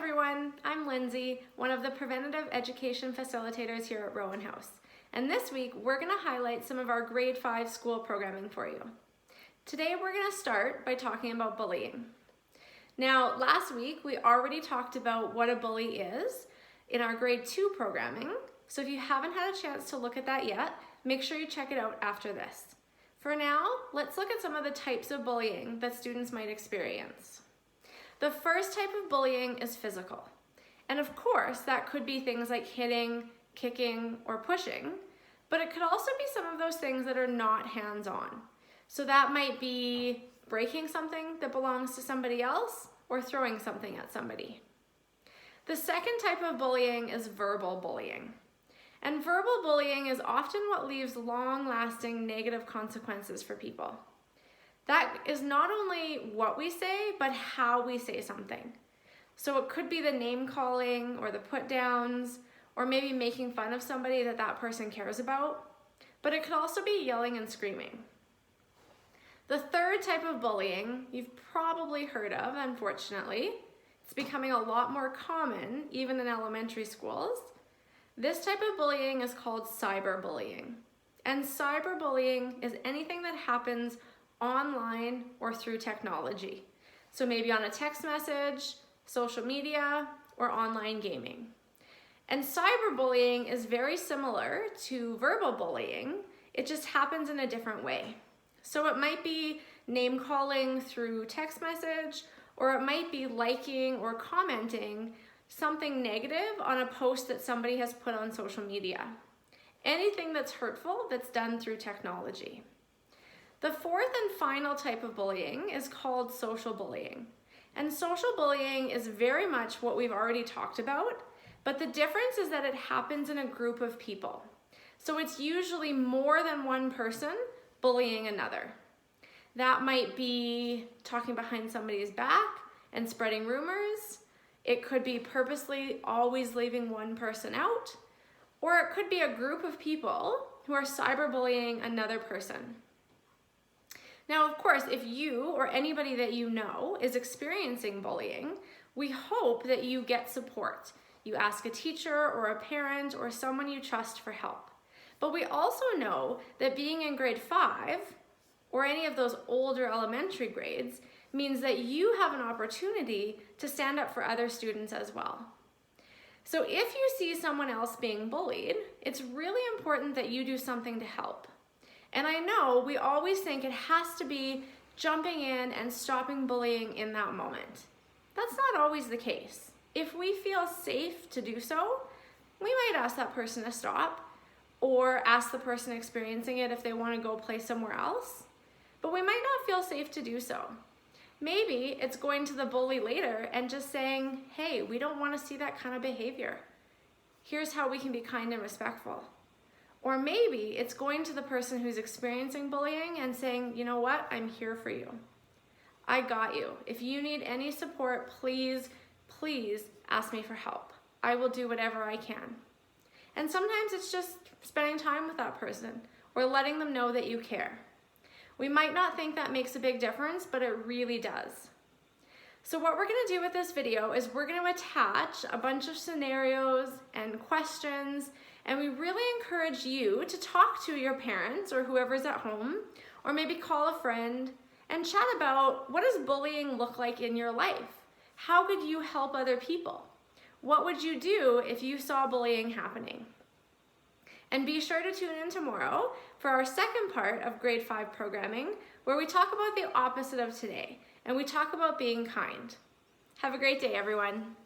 everyone, I'm Lindsay, one of the preventative education facilitators here at Rowan House. And this week, we're going to highlight some of our grade 5 school programming for you. Today, we're going to start by talking about bullying. Now, last week, we already talked about what a bully is in our grade 2 programming. So if you haven't had a chance to look at that yet, make sure you check it out after this. For now, let's look at some of the types of bullying that students might experience. The first type of bullying is physical. And of course, that could be things like hitting, kicking, or pushing, but it could also be some of those things that are not hands-on. So that might be breaking something that belongs to somebody else or throwing something at somebody. The second type of bullying is verbal bullying. And verbal bullying is often what leaves long-lasting negative consequences for people. That is not only what we say, but how we say something. So it could be the name calling or the put downs, or maybe making fun of somebody that person cares about, but it could also be yelling and screaming. The third type of bullying you've probably heard of, unfortunately. It's becoming a lot more common, even in elementary schools. This type of bullying is called cyberbullying. And cyberbullying is anything that happens online or through technology. So maybe on a text message, social media, or online gaming. And cyberbullying is very similar to verbal bullying. It just happens in a different way. So it might be name calling through text message, or it might be liking or commenting something negative on a post that somebody has put on social media. Anything that's hurtful that's done through technology. The fourth and final type of bullying is called social bullying. And social bullying is very much what we've already talked about, but the difference is that it happens in a group of people. So it's usually more than one person bullying another. That might be talking behind somebody's back and spreading rumors. It could be purposely always leaving one person out, or it could be a group of people who are cyberbullying another person. Now, of course, if you or anybody that you know is experiencing bullying, we hope that you get support. You ask a teacher or a parent or someone you trust for help. But we also know that being in grade 5 or any of those older elementary grades means that you have an opportunity to stand up for other students as well. So if you see someone else being bullied, it's really important that you do something to help. And I know we always think it has to be jumping in and stopping bullying in that moment. That's not always the case. If we feel safe to do so, we might ask that person to stop or ask the person experiencing it if they want to go play somewhere else. But we might not feel safe to do so. Maybe it's going to the bully later and just saying, hey, we don't want to see that kind of behavior. Here's how we can be kind and respectful. Or maybe it's going to the person who's experiencing bullying and saying, you know what, I'm here for you. I got you. If you need any support, please ask me for help. I will do whatever I can. And sometimes it's just spending time with that person or letting them know that you care. We might not think that makes a big difference, but it really does. So what we're going to do with this video is we're going to attach a bunch of scenarios and questions, and we really encourage you to talk to your parents or whoever's at home, or maybe call a friend and chat about what does bullying look like in your life? How could you help other people? What would you do if you saw bullying happening? And be sure to tune in tomorrow for our second part of grade 5 programming, where we talk about the opposite of today, and we talk about being kind. Have a great day, everyone.